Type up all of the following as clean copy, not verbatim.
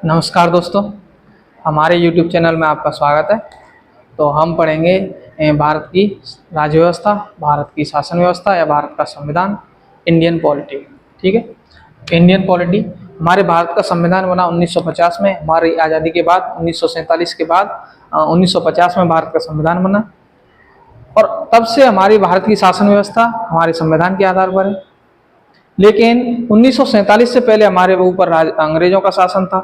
नमस्कार दोस्तों, हमारे YouTube चैनल में आपका स्वागत है। तो हम पढ़ेंगे भारत की राज्य व्यवस्था, भारत की शासन व्यवस्था या भारत का संविधान, इंडियन पॉलिटी। ठीक है, इंडियन पॉलिटी। हमारे भारत का संविधान बना 1950 में, हमारी आज़ादी के बाद 1947 के बाद 1950 में भारत का संविधान बना और तब से हमारी भारत की शासन व्यवस्था हमारे संविधान के आधार पर है। लेकिन 1947 से पहले हमारे ऊपर अंग्रेजों का शासन था।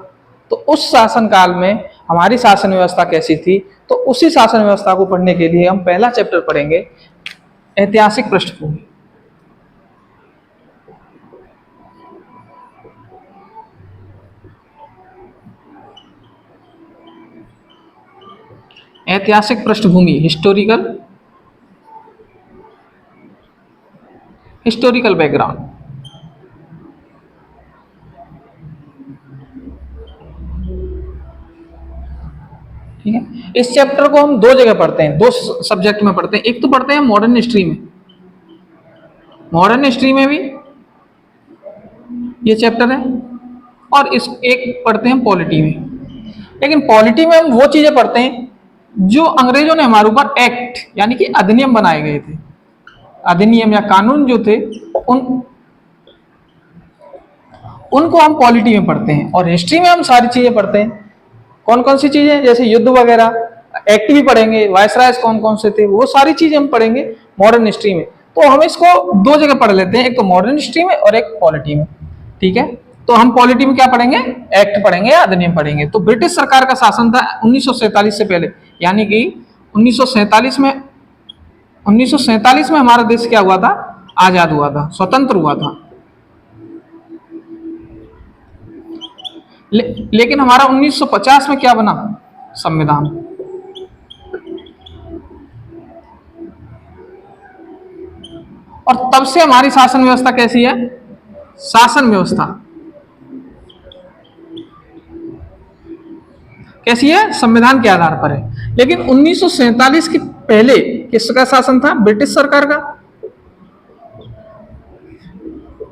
तो उस शासन काल में हमारी शासन व्यवस्था कैसी थी, तो उसी शासन व्यवस्था को पढ़ने के लिए हम पहला चैप्टर पढ़ेंगे, ऐतिहासिक पृष्ठभूमि। ऐतिहासिक पृष्ठभूमि, हिस्टोरिकल बैकग्राउंड। ठीक है, इस चैप्टर को हम दो जगह पढ़ते हैं, दो सब्जेक्ट में पढ़ते हैं। एक तो पढ़ते हैं मॉडर्न हिस्ट्री में, मॉडर्न हिस्ट्री में भी ये चैप्टर है, और इस एक पढ़ते हैं पॉलिटी में। लेकिन पॉलिटी में हम वो चीजें पढ़ते हैं जो अंग्रेजों ने हमारे ऊपर एक्ट यानी कि अधिनियम बनाए गए थे, अधिनियम या कानून जो थे उनको हम पॉलिटी में पढ़ते हैं। और हिस्ट्री में हम सारी चीजें पढ़ते हैं। कौन कौन सी चीजें, जैसे युद्ध वगैरह, एक्ट भी पढ़ेंगे, वायसरायज कौन कौन से थे, वो सारी चीजें हम पढ़ेंगे मॉडर्न हिस्ट्री में। तो हम इसको दो जगह पढ़ लेते हैं, एक तो मॉडर्न हिस्ट्री में और एक पॉलिटी में। ठीक है, तो हम पॉलिटी में क्या पढ़ेंगे, एक्ट पढ़ेंगे या अधिनियम पढ़ेंगे। तो ब्रिटिश सरकार का शासन था 1947 से पहले, यानी कि 1947 में हमारा देश क्या हुआ था, आजाद हुआ था, स्वतंत्र हुआ था। लेकिन हमारा 1950 में क्या बना, संविधान। और तब से हमारी शासन व्यवस्था कैसी है, शासन व्यवस्था कैसी है, संविधान के आधार पर है। लेकिन 1947 के पहले किसका शासन था, ब्रिटिश सरकार का,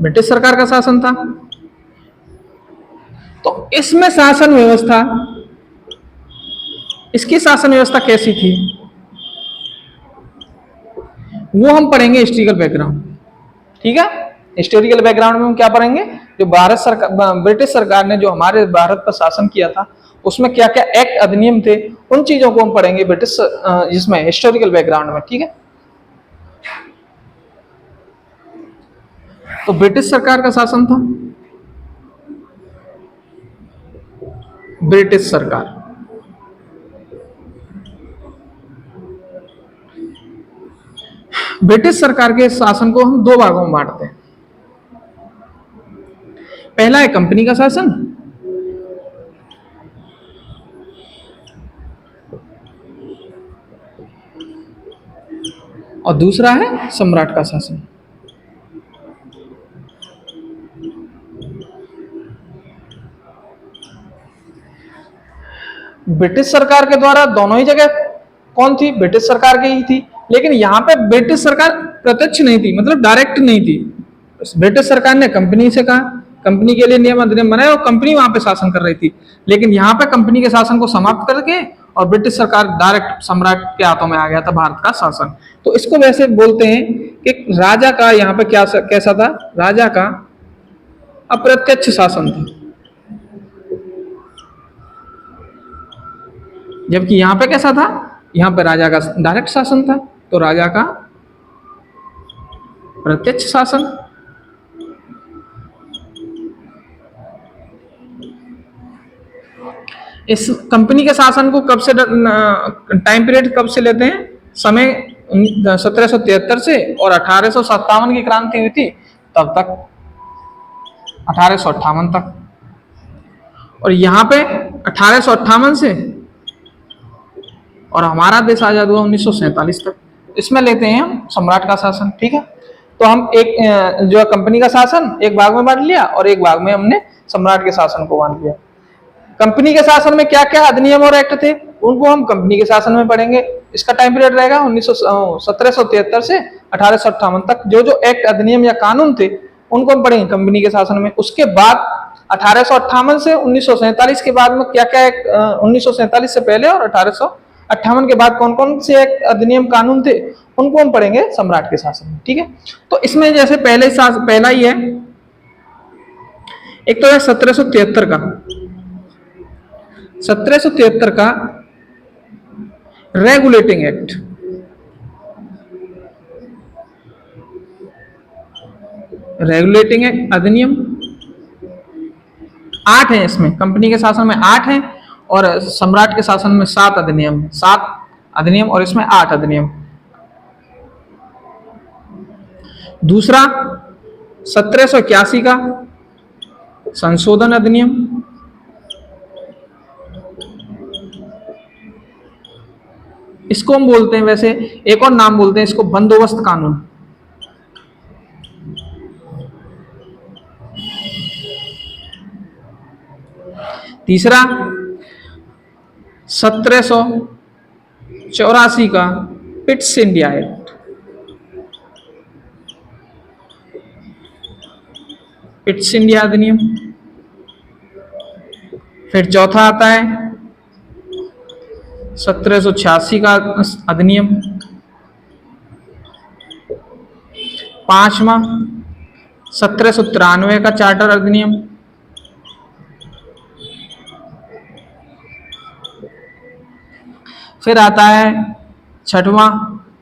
ब्रिटिश सरकार का शासन था। तो इसमें शासन व्यवस्था, इसकी शासन व्यवस्था कैसी थी, वो हम पढ़ेंगे हिस्टोरिकल बैकग्राउंड। ठीक है, हिस्टोरिकल बैकग्राउंड में हम क्या पढ़ेंगे, जो भारत सरकार, ब्रिटिश सरकार ने जो हमारे भारत पर शासन किया था, उसमें क्या क्या एक्ट अधिनियम थे, उन चीजों को हम पढ़ेंगे ब्रिटिश जिसमें हिस्टोरिकल बैकग्राउंड में। ठीक है, तो ब्रिटिश सरकार का शासन था, ब्रिटिश सरकार। ब्रिटिश सरकार के शासन को हम दो भागों में बांटते हैं। पहला है कंपनी का शासन, और दूसरा है सम्राट का शासन। ब्रिटिश सरकार के द्वारा दोनों ही जगह कौन थी, ब्रिटिश सरकार की ही थी। लेकिन यहां पे ब्रिटिश सरकार प्रत्यक्ष नहीं थी, मतलब डायरेक्ट नहीं थी। ब्रिटिश सरकार ने कंपनी से कहा, कंपनी के लिए नियम अधिनियम बनाए और कंपनी वहां पे शासन कर रही थी। लेकिन यहाँ पे कंपनी के शासन को समाप्त करके और ब्रिटिश सरकार डायरेक्ट सम्राट के हाथों में आ गया था भारत का शासन। तो इसको वैसे बोलते हैं कि राजा का यहाँ पे क्या कैसा था, राजा का अप्रत्यक्ष शासन था, जबकि यहाँ पे कैसा था, यहाँ पे राजा का डायरेक्ट शासन था। तो राजा का प्रत्यक्ष शासन। इस कंपनी के शासन को कब से, टाइम पीरियड कब से लेते हैं, समय 1773 से, और 1857 की क्रांति हुई थी तब तक, 1858 तक। और यहाँ पे 1858 से और हमारा देश आजाद हुआ 1947 तक। इसमें लेते हैं हम सम्राट का शासन। ठीक है, तो हम एक जो कंपनी का शासन एक भाग में बांट लिया और एक भाग में हमने सम्राट के शासन को बांट लिया। कंपनी के शासन में क्या क्या अधिनियम और एक्ट थे, उनको हम कंपनी के शासन में पढ़ेंगे। इसका टाइम पीरियड रहेगा 1773 से 1858 तक। जो जो एक्ट अधिनियम या कानून थे उनको हम पढ़ेंगे कंपनी के शासन में। उसके बाद 1858 से 1947 के बाद में क्या क्या 1947 से पहले और 1858 के बाद कौन कौन से एक अधिनियम कानून थे उनको हम पढ़ेंगे सम्राट के शासन में। ठीक है, तो इसमें जैसे पहला ही है, एक तो है 1773 का, 1773 का रेगुलेटिंग एक्ट। रेगुलेटिंग एक्ट अधिनियम 8 है, इसमें कंपनी के शासन में 8 है और सम्राट के शासन में 7 अधिनियम है, 7 अधिनियम और इसमें 8 अधिनियम। दूसरा 1781 का संशोधन अधिनियम, इसको हम बोलते हैं, वैसे एक और नाम बोलते हैं इसको, बंदोबस्त कानून। तीसरा 1784 का Pitt's India act, Pitt's India अधिनियम। फिर चौथा आता है 1786 का अधिनियम। पांचवा 1793 का चार्टर अधिनियम। फिर आता है छठवां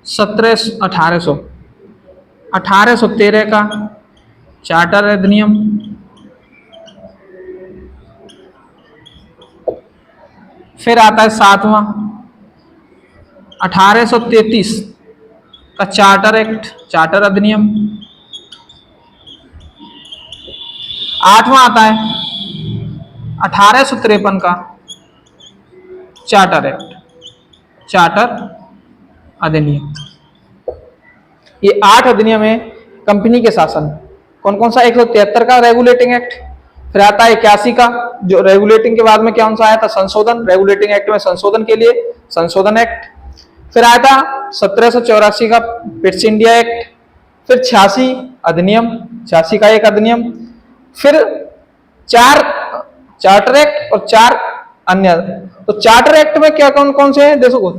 1813 का चार्टर अधिनियम। फिर आता है सातवां 1833 का चार्टर एक्ट, चार्टर अधिनियम। आठवां आता है 1853 का चार्टर एक्ट, चार्टर अधिनियम। ये 8 अधिनियम है कंपनी के शासन। कौन कौन सा? 173 का रेगुलेटिंग एक्ट, फिर आता है 81 का जो रेगुलेटिंग के बाद में क्या आया था, संशोधन। रेगुलेटिंग एक्ट में संशोधन के लिए संशोधन एक्ट। फिर आया था 1784 का पिट्स इंडिया एक्ट। फिर 86 अधिनियम, 86 का एक अधिनियम। फिर 4 चार्टर एक्ट और 4 अन्य। तो चार्टर एक्ट में क्या कौन कौन से हैं देखो,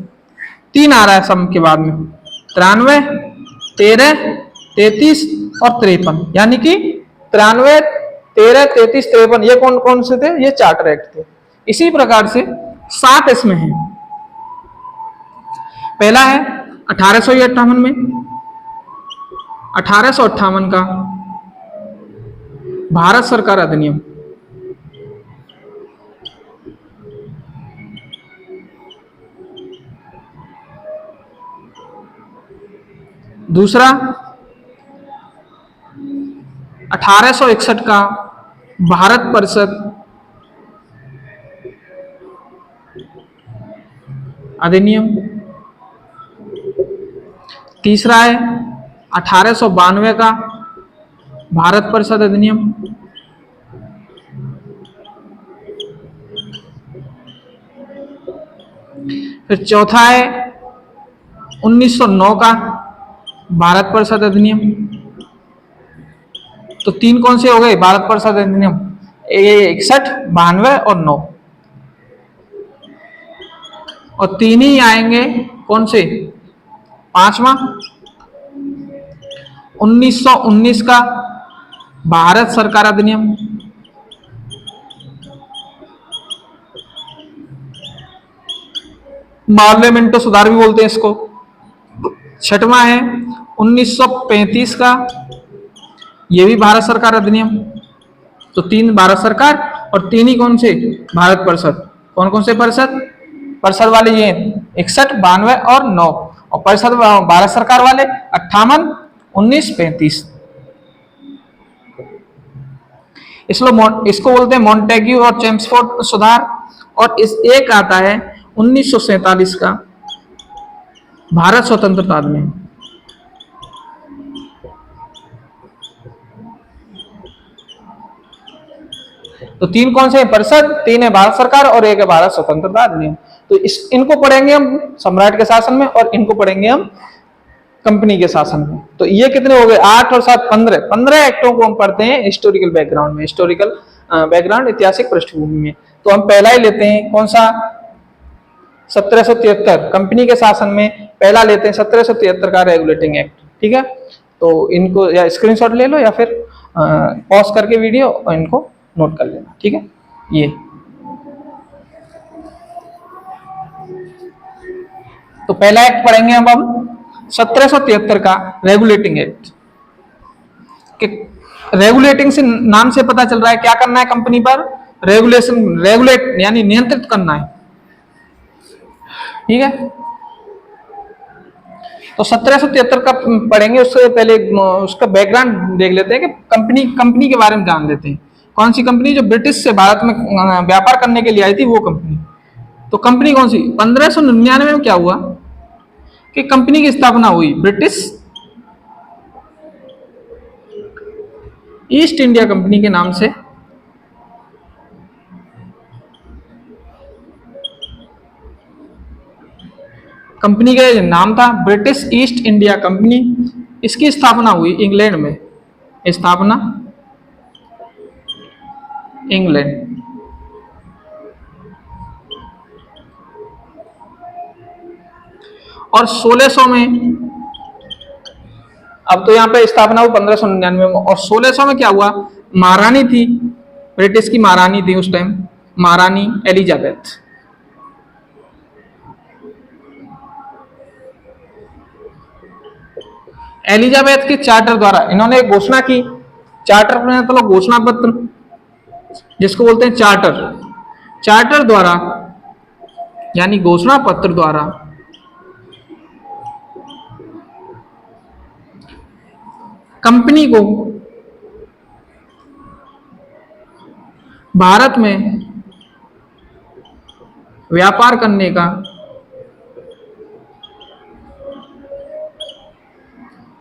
3 आ रहा है सम के बाद में, 93, 13, 33 और 53, यानी कि 93, 13, 33, 53 ये कौन कौन से थे? ये चार्टर एक्ट थे। इसी प्रकार से 7 इसमें हैं। पहला है 1858 में, 1858 का भारत सरकार अधिनियम। दूसरा 1861 का भारत परिषद अधिनियम। तीसरा है 1892 का भारत परिषद अधिनियम। फिर चौथा है 1909 का भारत परिषद अधिनियम। तो 3 कौन से हो गए भारत परिषद अधिनियम? 61, 92 और 9। और 3 ही आएंगे कौन से? 5वां 1919 का भारत सरकार अधिनियम। पार्लियामेंटो सुधार भी बोलते हैं इसको। 6वां है 1935 का, ये भी भारत सरकार अधिनियम। तो 3 भारत सरकार और 3 ही कौन से? भारत परिषद। कौन कौन से परिषद? परिषद वाले ये 61, 92 और 9, और परिषद भारत सरकार वाले 58, 19, 35। इसको बोलते हैं मॉन्टेग्यू और चेम्सफोर्ड सुधार। और इस एक आता है 1947 का भारत स्वतंत्रता अधिनियम। तो 3 कौन से? परिषद, 3 है भारत सरकार और 1 है भारत स्वतंत्रता अधिनियम। तो इनको पढ़ेंगे हम सम्राट के शासन में और इनको पढ़ेंगे हम कंपनी के शासन में। तो ये कितने हो गए? 8 और 7 15 एक्टों को हम पढ़ते हैं हिस्टोरिकल बैकग्राउंड में, हिस्टोरिकल बैकग्राउंड, ऐतिहासिक पृष्ठभूमि में। तो हम पहला ही लेते हैं, कौन सा, 1773 कंपनी के शासन में पहला लेते हैं 1773 का रेगुलेटिंग एक्ट। ठीक है, तो इनको या स्क्रीनशॉट ले लो या फिर पॉज करके वीडियो और इनको नोट कर लेना। ठीक है, ये तो पहला एक्ट पढ़ेंगे अब हम 1773 का रेगुलेटिंग एक्ट। रेगुलेटिंग से नाम से पता चल रहा है क्या करना है कंपनी पर, रेगुलेशन, रेगुलेट यानी नियंत्रित करना है। ठीक है, तो 1773 का पढ़ेंगे, उससे पहले उसका बैकग्राउंड देख लेते हैं कि कंपनी के बारे में जान लेते हैं। कौन सी कंपनी, जो ब्रिटिश से भारत में व्यापार करने के लिए आई थी वो कंपनी। तो कंपनी कौन सी, 1599 में क्या हुआ कि कंपनी की स्थापना हुई, ब्रिटिश ईस्ट इंडिया कंपनी के नाम से। कंपनी का नाम था ब्रिटिश ईस्ट इंडिया कंपनी। इसकी स्थापना हुई इंग्लैंड में, स्थापना इंग्लैंड। और 1600 में, अब तो यहाँ पे स्थापना हुई 1599 में, और 1600 में क्या हुआ, महारानी थी, ब्रिटिश की महारानी थी उस टाइम, महारानी एलिजाबेथ। एलिजाबेथ के चार्टर द्वारा इन्होंने एक घोषणा की, चार्टर मतलब घोषणा पत्र जिसको बोलते हैं चार्टर, चार्टर द्वारा यानी घोषणा पत्र द्वारा कंपनी को भारत में व्यापार करने का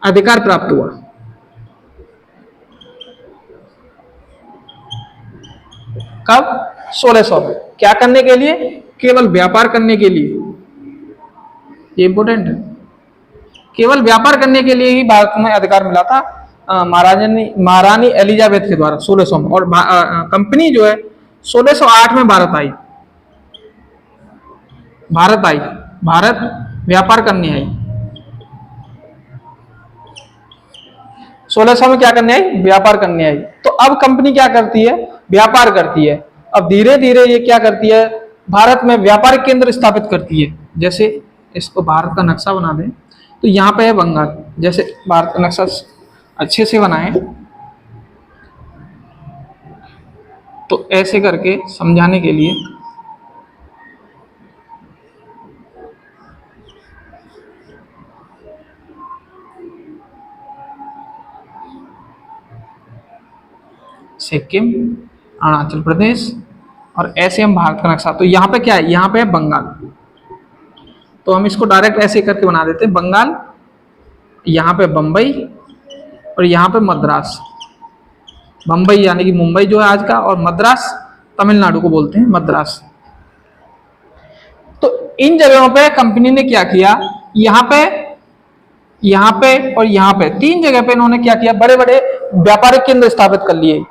अधिकार प्राप्त हुआ। कब, 1600 में। क्या करने के लिए, केवल व्यापार करने के लिए, ये इंपॉर्टेंट है, केवल व्यापार करने के लिए ही भारत में अधिकार मिला था महारानी एलिजाबेथ के द्वारा 1600 में। और कंपनी जो है 1608 में भारत आई, भारत व्यापार करने आई। 1600 में क्या करने आई, व्यापार करने आई। तो अब कंपनी क्या करती है, व्यापार करती है। अब धीरे धीरे ये क्या करती है, भारत में व्यापारिक केंद्र स्थापित करती है। जैसे इसको भारत का नक्शा बना दें तो यहाँ पे है बंगाल, जैसे भारत का नक्शा अच्छे से बनाएं तो ऐसे करके समझाने के लिए सिक्किम, अरुणाचल प्रदेश, और ऐसे हम भारत का नक्शा। तो यहाँ पे क्या है, यहाँ पे है बंगाल। तो हम इसको डायरेक्ट ऐसे करके बना देते हैं, बंगाल, यहाँ पे बम्बई, और यहाँ पे मद्रास। बम्बई यानी कि मुंबई जो है आज का, और मद्रास तमिलनाडु को बोलते हैं, मद्रास। तो इन जगहों पे कंपनी ने क्या किया, यहाँ पे और यहाँ पे 3 जगह पे इन्होंने क्या किया, बड़े बड़े व्यापारिक केंद्र स्थापित कर लिए।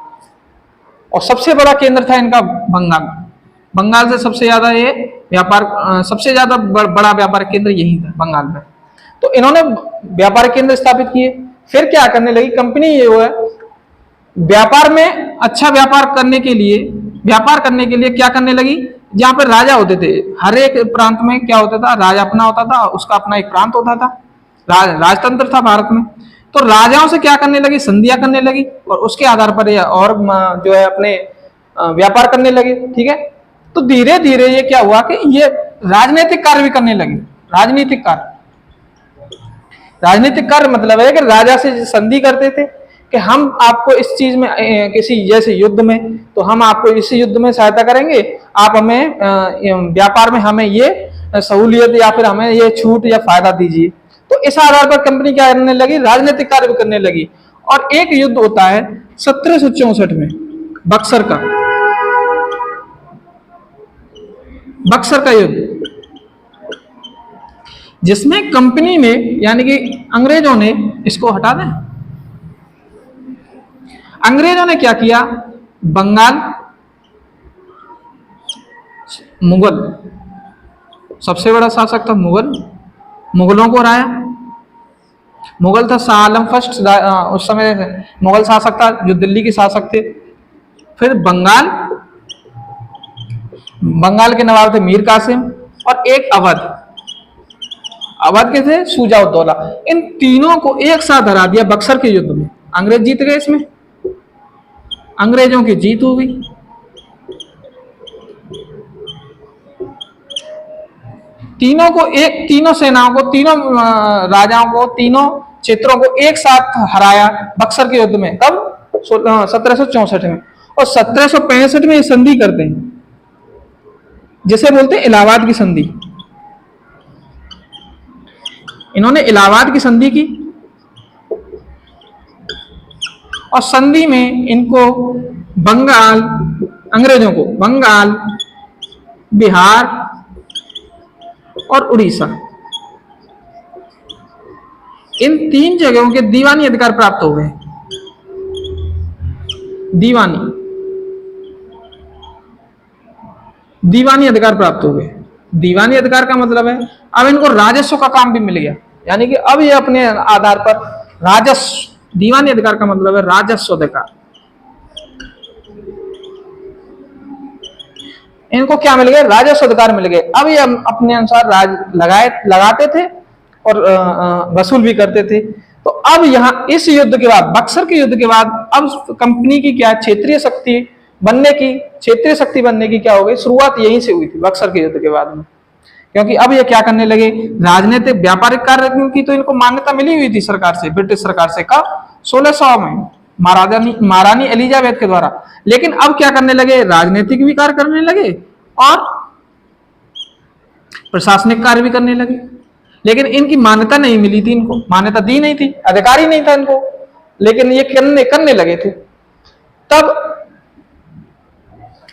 और सबसे बड़ा केंद्र था इनका बंगाल से सबसे ज्यादा ये व्यापार, सबसे ज्यादा बड़ा व्यापारिक केंद्र यही था बंगाल में। तो इन्होंने व्यापारिक केंद्र स्थापित किए। फिर क्या करने लगी कंपनी, ये है व्यापार में अच्छा व्यापार करने के लिए क्या करने लगी, जहां पर राजा होते थे, हर एक प्रांत में क्या होता था, राजा अपना होता था, उसका अपना एक प्रांत होता था, राजतंत्र था भारत में। तो राजाओं से क्या करने लगी, संधियां करने लगी, और उसके आधार पर और जो है अपने व्यापार करने लगे। ठीक है, तो धीरे धीरे ये क्या हुआ कि ये राजनीतिक कार्य भी करने लगे। राजनीतिक कार्य मतलब है कि राजा से संधि करते थे कि हम आपको इस चीज में, किसी जैसे युद्ध में, तो हम आपको इस युद्ध में सहायता करेंगे, आप हमें व्यापार में हमें ये सहूलियत या फिर हमें ये छूट या फायदा दीजिए। तो इस आधार पर कंपनी क्या करने लगी, राजनीतिक कार्य भी करने लगी। और एक युद्ध होता है 1764 में, बक्सर का युद्ध, जिसमें कंपनी ने यानी कि अंग्रेजों ने, इसको हटा दें, अंग्रेजों ने क्या किया, बंगाल, मुगल, सबसे बड़ा शासक था मुगल, मुगलों को हराया। मुगल था शाह आलम फर्स्ट, उस समय मुगल शासक था जो दिल्ली के शासक थे। फिर बंगाल, बंगाल के नवाब थे मीर कासिम, और एक अवध, अवध के थे शुजाउद्दौला। इन तीनों को एक साथ हरा दिया बक्सर के युद्ध में। अंग्रेज जीत गए इसमें, अंग्रेजों की जीत हो गई। तीनों को एक, तीनों सेनाओं को, तीनों राजाओं को, तीनों क्षेत्रों को एक साथ हराया बक्सर के युद्ध में। कब? 1764 में। और 1765 में ये संधि करते हैं जिसे बोलते हैं इलाहाबाद की संधि। इन्होंने इलाहाबाद की संधि की, और संधि में इनको बंगाल, अंग्रेजों को बंगाल, बिहार और उड़ीसा, इन तीन जगहों के दीवानी अधिकार प्राप्त हो गए। दीवानी, दीवानी अधिकार प्राप्त हो गए। दीवानी अधिकार का मतलब है अब इनको राजस्व का काम भी मिल गया, यानी कि अब ये अपने आधार पर राजस्व, दीवानी अधिकार का मतलब है राजस्व अधिकार। इनको क्या मिल गए? राजस्व अधिकार मिल गए। अब ये अपने अनुसार राज लगाते थे और वसूल भी करते थे। तो अब यहां इस युद्ध के बाद, बक्सर के युद्ध के बाद, अब कंपनी की क्या क्षेत्रीय शक्ति बनने की, क्षेत्रीय शक्ति बनने की क्या हो गई? शुरुआत यहीं से हुई थी बक्सर के युद्ध के बाद में। क्योंकि अब ये क्या करने लगे? राजनीतिक व्यापारिक कार्य की तो इनको मान्यता मिली हुई थी सरकार से, ब्रिटिश सरकार से। कब? 1600 में, महारानी एलिजाबेथ के द्वारा। लेकिन अब क्या करने लगे? राजनीतिक भी कार्य करने लगे और प्रशासनिक कार्य भी करने लगे। लेकिन इनकी मान्यता नहीं मिली थी, इनको मान्यता दी नहीं थी, अधिकार ही नहीं था इनको, लेकिन ये करने लगे थे। तब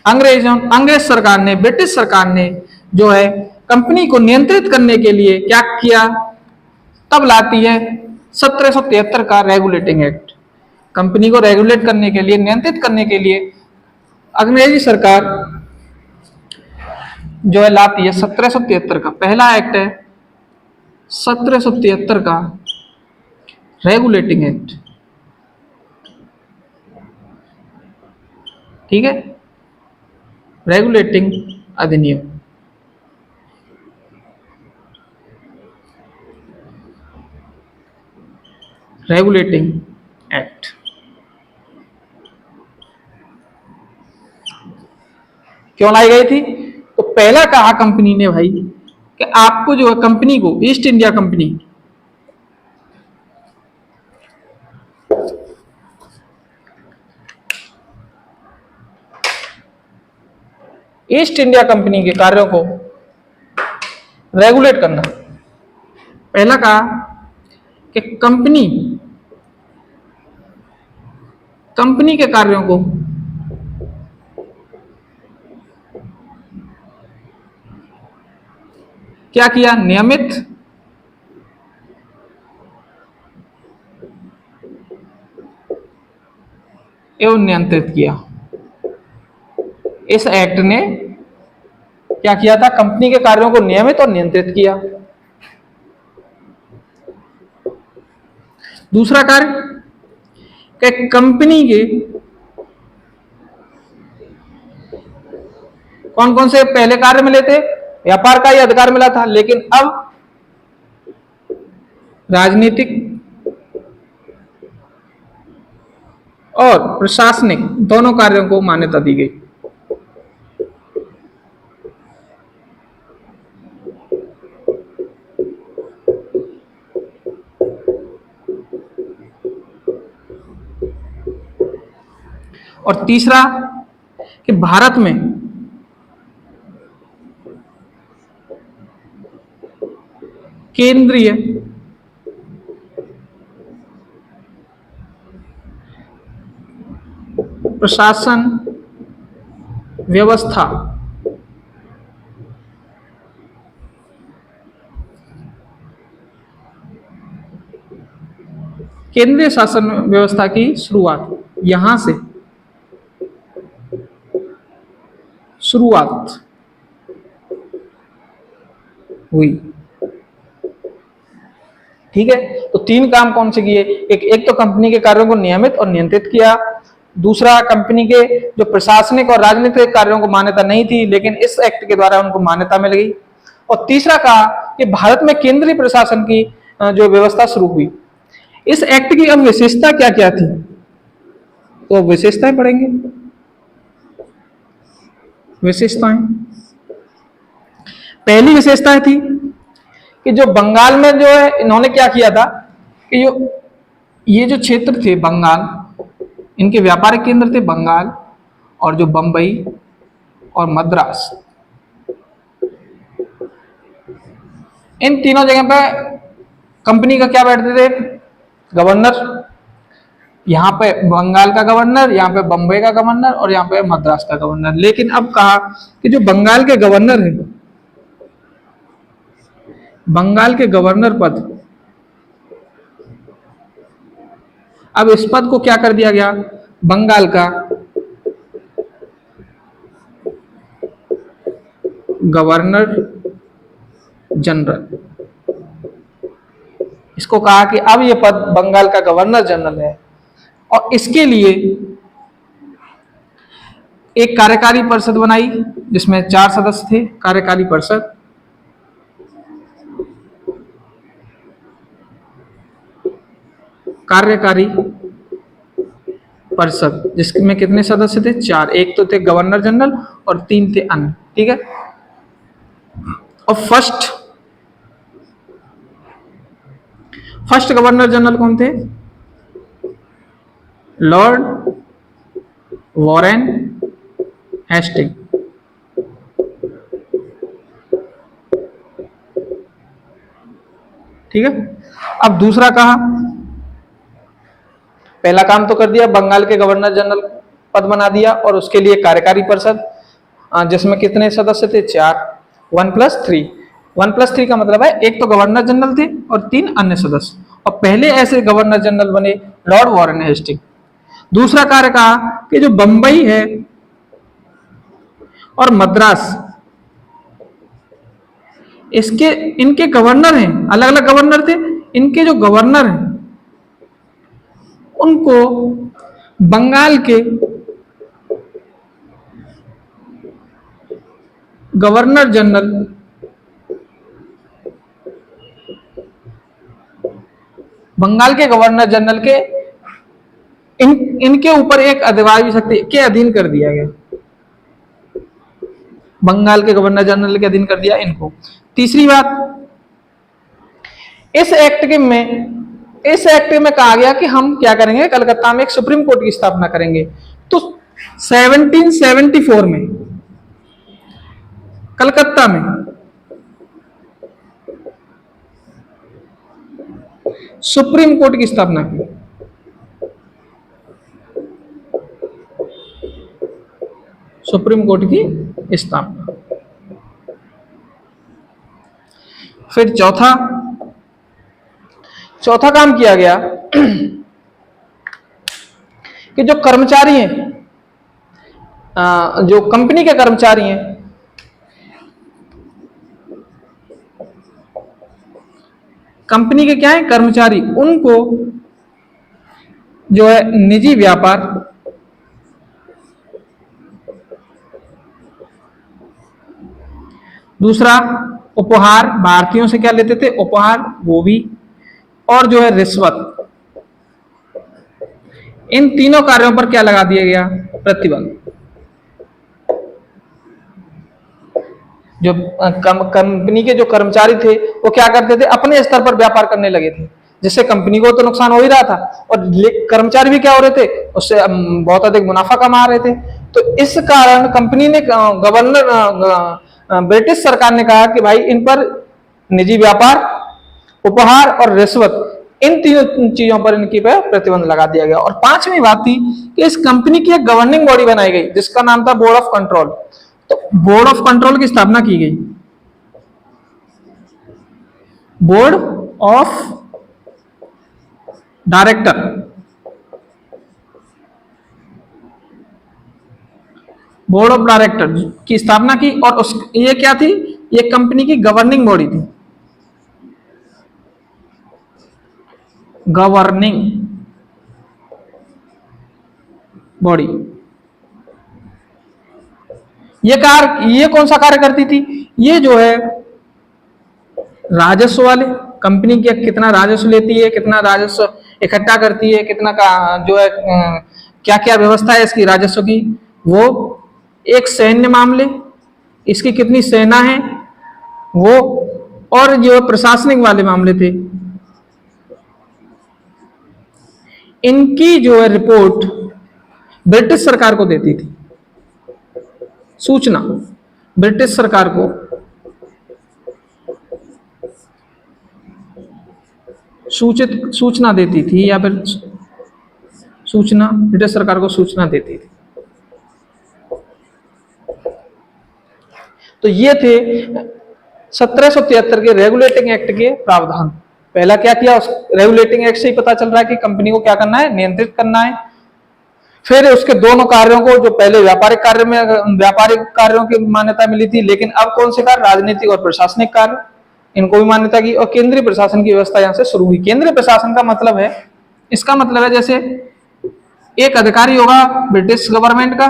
अंग्रेज सरकार ने, ब्रिटिश सरकार ने जो है कंपनी को नियंत्रित करने के लिए क्या किया? तब लाती है 1773 का रेगुलेटिंग एक्ट। कंपनी को रेगुलेट करने के लिए, नियंत्रित करने के लिए अंग्रेजी सरकार जो है लाती है 1773 का पहला एक्ट है, 1773 का रेगुलेटिंग एक्ट। ठीक है, रेगुलेटिंग अधिनियम। रेगुलेटिंग एक्ट क्यों लाई गई थी? तो पहला कहा कंपनी ने भाई कि आपको जो है कंपनी को, east India company, east India company के कार्यों को रेगुलेट करना। पहला कहा कि कंपनी के कार्यों को क्या किया? नियमित एवं नियंत्रित किया। इस एक्ट ने क्या किया था? कंपनी के कार्यों को नियमित और नियंत्रित किया। दूसरा कार्य कि कंपनी के कौन कौन से पहले कार्य मिले थे? व्यापार का ही अधिकार मिला था, लेकिन अब राजनीतिक और प्रशासनिक दोनों कार्यों को मान्यता दी गई। और तीसरा कि भारत में केंद्रीय प्रशासन व्यवस्था केंद्रीय शासन व्यवस्था की शुरुआत यहां से शुरुआत हुई। ठीक है, तो तीन काम कौन से किए? एक तो कंपनी के कार्यों को नियमित और नियंत्रित किया। दूसरा, कंपनी के जो प्रशासनिक और राजनीतिक कार्यों को मान्यता नहीं थी, लेकिन इस एक्ट के द्वारा उनको मान्यता मिल गई। और तीसरा कहा कि भारत में केंद्रीय प्रशासन की जो व्यवस्था शुरू हुई। इस एक्ट की अब विशेषता क्या क्या थी, तो विशेषताएं पढ़ेंगे। विशेषताएं, पहली विशेषता थी कि जो बंगाल में जो है इन्होंने क्या किया था कि जो ये जो क्षेत्र थे बंगाल, इनके व्यापारिक केंद्र थे बंगाल और जो बंबई और मद्रास, इन तीनों जगह पे कंपनी का क्या बैठते थे? गवर्नर। यहाँ पे बंगाल का गवर्नर, यहाँ पे बंबई का गवर्नर और यहाँ पे मद्रास का गवर्नर। लेकिन अब कहा कि जो बंगाल के गवर्नर है, बंगाल के गवर्नर पद, अब इस पद को क्या कर दिया गया? बंगाल का गवर्नर जनरल, इसको कहा कि अब ये पद बंगाल का गवर्नर जनरल है। और इसके लिए एक कार्यकारी परिषद बनाई जिसमें 4 सदस्य थे। कार्यकारी परिषद, कार्यकारी परिषद जिसमें कितने सदस्य थे? 4। एक तो थे गवर्नर जनरल और 3 थे अन्य। ठीक है, और फर्स्ट गवर्नर जनरल कौन थे? Lord Warren Hasting. ठीक है, अब दूसरा कहा, पहला काम तो कर दिया, बंगाल के गवर्नर जनरल पद बना दिया और उसके लिए कार्यकारी परिषद जिसमें कितने सदस्य थे? 4। 1+3। 1+3 का मतलब है एक तो गवर्नर जनरल थे और 3 अन्य सदस्य। और पहले ऐसे गवर्नर जनरल बने लॉर्ड वॉरेन हेस्टिंग। दूसरा कार्य कहा कि जो बंबई है और मद्रास, इनके गवर्नर हैं, अलग अलग गवर्नर थे, इनके जो गवर्नर हैं उनको बंगाल के गवर्नर जनरल के इनके ऊपर एक अधिवासी शक्ति के अधीन कर दिया गया। बंगाल के गवर्नर जनरल के अधीन कर दिया इनको। तीसरी बात, इस एक्ट में कहा गया कि हम क्या करेंगे? कलकत्ता में एक सुप्रीम कोर्ट की स्थापना करेंगे। तो 1774 में कलकत्ता में सुप्रीम कोर्ट की स्थापना की। सुप्रीम कोर्ट की स्थापना। फिर चौथा काम किया गया कि जो कर्मचारी हैं, जो कंपनी के कर्मचारी हैं, कंपनी के क्या है? कर्मचारी, उनको जो है निजी व्यापार, दूसरा उपहार, भारतीयों से क्या लेते थे? उपहार, वो भी, और जो है रिश्वत, इन तीनों कार्यों पर क्या लगा दिया गया? प्रतिबंध। जो कंपनी के जो कर्मचारी थे वो क्या करते थे? अपने स्तर पर व्यापार करने लगे थे, जिससे कंपनी को तो नुकसान हो ही रहा था और कर्मचारी भी क्या हो रहे थे? उससे बहुत अधिक मुनाफा कमा रहे थे। तो इस कारण कंपनी ने ब्रिटिश सरकार ने कहा कि भाई इन पर निजी व्यापार, उपहार और रिश्वत, इन तीनों चीजों पर इनकी पे प्रतिबंध लगा दिया गया। और पांचवी बात थी कि इस कंपनी की एक गवर्निंग बॉडी बनाई गई जिसका नाम था बोर्ड ऑफ कंट्रोल। तो बोर्ड ऑफ कंट्रोल की स्थापना की गई। Board of director, board of director की स्थापना की, और उस ये क्या थी, ये कंपनी की गवर्निंग बॉडी थी, गवर्निंग बॉडी। ये कौन सा कार्य करती थी, ये जो है राजस्व वाले, कंपनी के कितना राजस्व लेती है, कितना राजस्व इकट्ठा करती है, कितना का जो है क्या क्या व्यवस्था है इसकी राजस्व की, वो एक सैन्य मामले, इसकी कितनी सेना है वो, और जो प्रशासनिक वाले मामले थे, इनकी जो है रिपोर्ट ब्रिटिश सरकार को देती थी, सूचना ब्रिटिश सरकार को सूचना देती थी, या फिर सूचना ब्रिटिश सरकार को सूचना देती थी। तो ये थे 1773 के रेगुलेटिंग एक्ट के प्रावधान। पहला क्या किया, उस रेगुलेटिंग एक्ट से ही पता चल रहा है कि कंपनी को क्या करना है, नियंत्रित करना है। फिर उसके दोनों कार्यों को, जो पहले व्यापारिक कार्यों की मान्यता मिली थी, लेकिन अब कौन से कार्य, राजनीतिक और प्रशासनिक कार्य, इनको भी मान्यता की, और केंद्रीय प्रशासन की व्यवस्था यहां से शुरू हुई। केंद्रीय प्रशासन का मतलब है, इसका मतलब है जैसे एक अधिकारी होगा ब्रिटिश गवर्नमेंट का,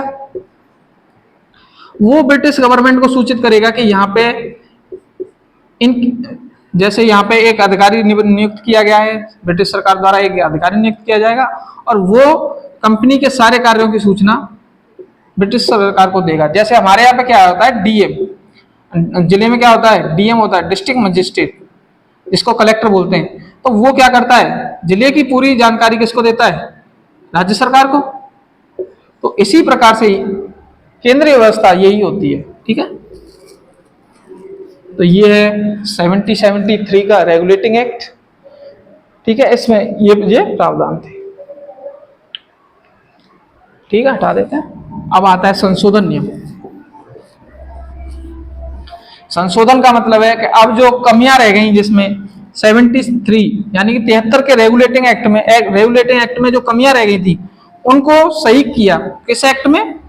वो ब्रिटिश गवर्नमेंट को सूचित करेगा कि यहाँ पे जैसे यहाँ पे एक अधिकारी नियुक्त किया गया है, ब्रिटिश सरकार द्वारा एक अधिकारी नियुक्त किया जाएगा, और वो कंपनी के सारे कार्यों की सूचना ब्रिटिश सरकार को देगा। जैसे हमारे यहाँ पे क्या होता है, डीएम, जिले में क्या होता है, डीएम होता है, डिस्ट्रिक्ट मजिस्ट्रेट, इसको कलेक्टर बोलते हैं। तो वो क्या करता है, जिले की पूरी जानकारी किसको देता है, राज्य सरकार को। तो इसी प्रकार से केंद्रीय व्यवस्था यही होती है, ठीक है। तो ये है 1773 का रेगुलेटिंग एक्ट, ठीक है, इसमें ये प्रावधान थे, ठीक है, हटा देते हैं। अब आता है संशोधन नियम। संशोधन का मतलब है कि अब जो कमियां रह गई, जिसमें 73 यानी कि 73 के रेगुलेटिंग एक्ट में जो कमियां रह गई थी, उनको सही किया। किस एक्ट में,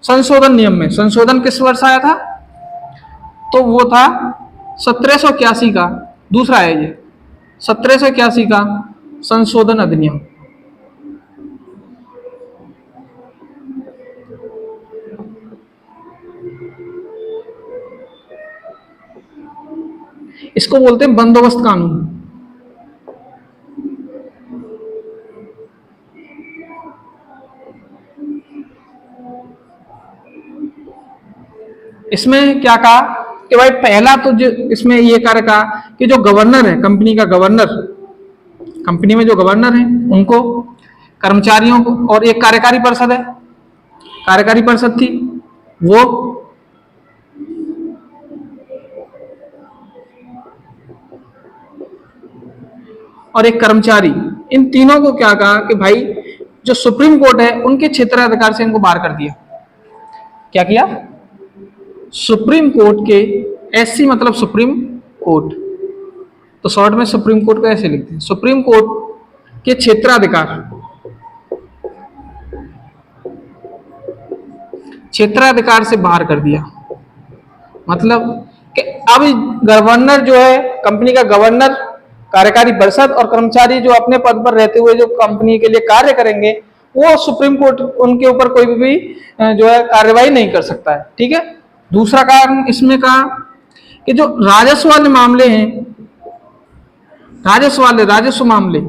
संशोधन नियम में। संशोधन किस वर्ष आया था, तो वो था 1781 का, दूसरा है ये 1781 का संशोधन अधिनियम। इसको बोलते हैं बंदोबस्त कानून। इसमें क्या कहा कि भाई पहला तो जो इसमें ये कार्य कहा कि जो गवर्नर है, कंपनी का गवर्नर, कंपनी में जो गवर्नर है उनको, कर्मचारियों को, और एक कार्यकारी परिषद है, कार्यकारी परिषद थी वो, और एक कर्मचारी, इन तीनों को क्या कहा कि भाई जो सुप्रीम कोर्ट है उनके क्षेत्राधिकार से इनको बाहर कर दिया। क्या किया, सुप्रीम कोर्ट के, एससी मतलब सुप्रीम कोर्ट, तो शॉर्ट में सुप्रीम कोर्ट को ऐसे लिखते हैं, सुप्रीम कोर्ट के क्षेत्राधिकार से बाहर कर दिया। मतलब कि अब गवर्नर जो है, कंपनी का गवर्नर, कार्यकारी परिषद और कर्मचारी जो अपने पद पर रहते हुए जो कंपनी के लिए कार्य करेंगे, वो सुप्रीम कोर्ट उनके ऊपर कोई भी जो है कार्यवाही नहीं कर सकता है, ठीक है। दूसरा कारण इसमें कहा कि जो राजस्व वाले मामले हैं, राजस्व मामले,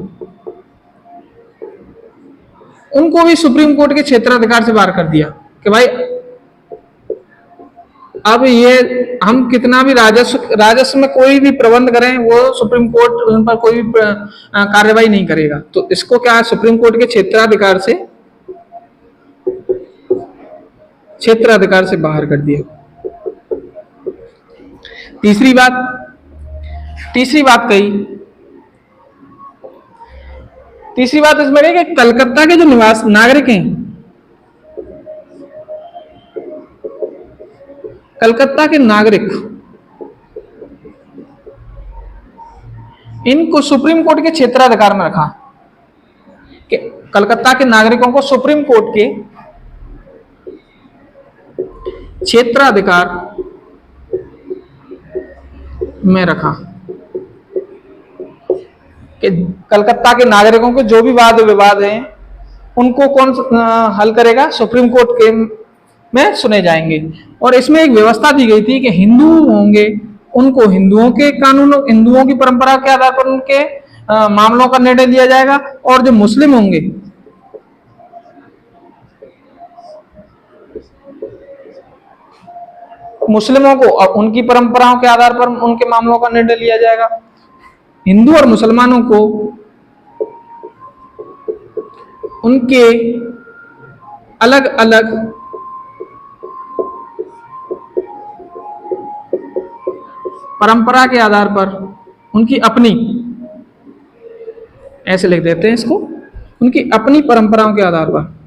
उनको भी सुप्रीम कोर्ट के क्षेत्राधिकार से बाहर कर दिया कि भाई अब ये हम कितना भी राजस्व में कोई भी प्रबंध करें, वो सुप्रीम कोर्ट उन पर कोई भी कार्रवाई नहीं करेगा। तो इसको क्या है, सुप्रीम कोर्ट के क्षेत्राधिकार से बाहर कर दिया। तीसरी बात इसमें है कि कलकत्ता के जो नागरिक हैं, कलकत्ता के नागरिक, इनको सुप्रीम कोर्ट के क्षेत्राधिकार में रखा कि कलकत्ता के नागरिकों को सुप्रीम कोर्ट के क्षेत्राधिकार में रखा कि कलकत्ता के नागरिकों के जो भी वाद विवाद हैं उनको कौन हल करेगा, सुप्रीम कोर्ट के में सुने जाएंगे। और इसमें एक व्यवस्था दी गई थी कि हिंदू होंगे उनको हिंदुओं के कानून, हिंदुओं की परंपरा के आधार पर उनके मामलों का निर्णय लिया जाएगा, और जो मुस्लिम होंगे मुस्लिमों को उनकी परंपराओं के आधार पर उनके मामलों का निर्णय लिया जाएगा। हिंदू और मुसलमानों को उनके अलग अलग परंपरा के आधार पर उनकी अपनी, ऐसे लिख देते हैं इसको, उनकी अपनी परंपराओं के आधार पर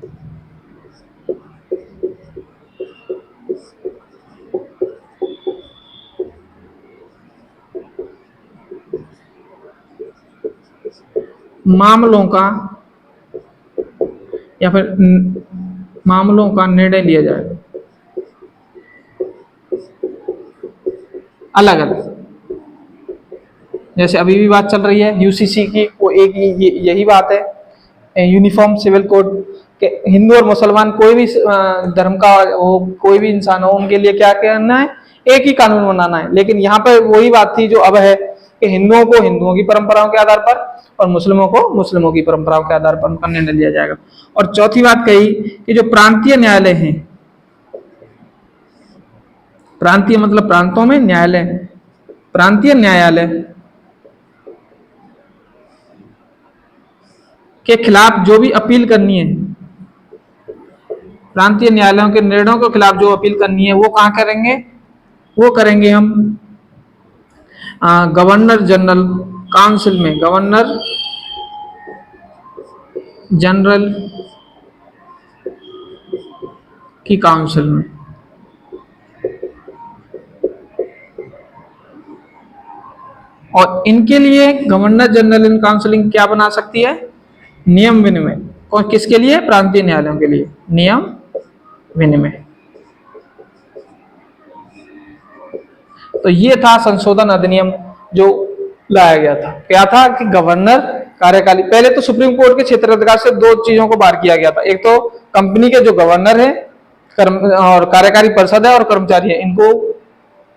मामलों का या फिर मामलों का निर्णय लिया जाएगा अलग अलग। जैसे अभी भी बात चल रही है यूसीसी की, वो एक यही बात है, यूनिफॉर्म सिविल कोड के हिंदू और मुसलमान कोई भी धर्म का हो, कोई भी इंसान हो, उनके लिए क्या करना है, एक ही कानून बनाना है। लेकिन यहाँ पर वही बात थी जो अब है कि हिंदुओं को हिंदुओं की परंपराओं के आधार पर और मुस्लिमों को मुस्लिमों की परंपराओं के आधार पर उनका निर्णय लिया जाएगा। और चौथी बात कही कि जो प्रांतीय न्यायालय हैं, प्रांतीय मतलब प्रांतों में न्यायालय, प्रांतीय न्यायालय के खिलाफ जो भी अपील करनी है, प्रांतीय न्यायालयों के निर्णयों के खिलाफ जो अपील करनी है वो कहां करेंगे, वो करेंगे हम गवर्नर जनरल काउंसिल में, गवर्नर जनरल की काउंसिल में। और इनके लिए गवर्नर जनरल इन काउंसिलिंग क्या बना सकती है, नियम विनिमय। और किसके लिए, प्रांतीय न्यायालयों के लिए नियम विनिमय। तो ये था संशोधन अधिनियम जो लाया गया था। क्या था कि गवर्नर कार्यकाली, पहले तो सुप्रीम कोर्ट के क्षेत्राधिकार से दो चीजों को बाहर किया गया था। एक तो कंपनी के जो गवर्नर है और कार्यकारी परिषद है और कर्मचारी है, इनको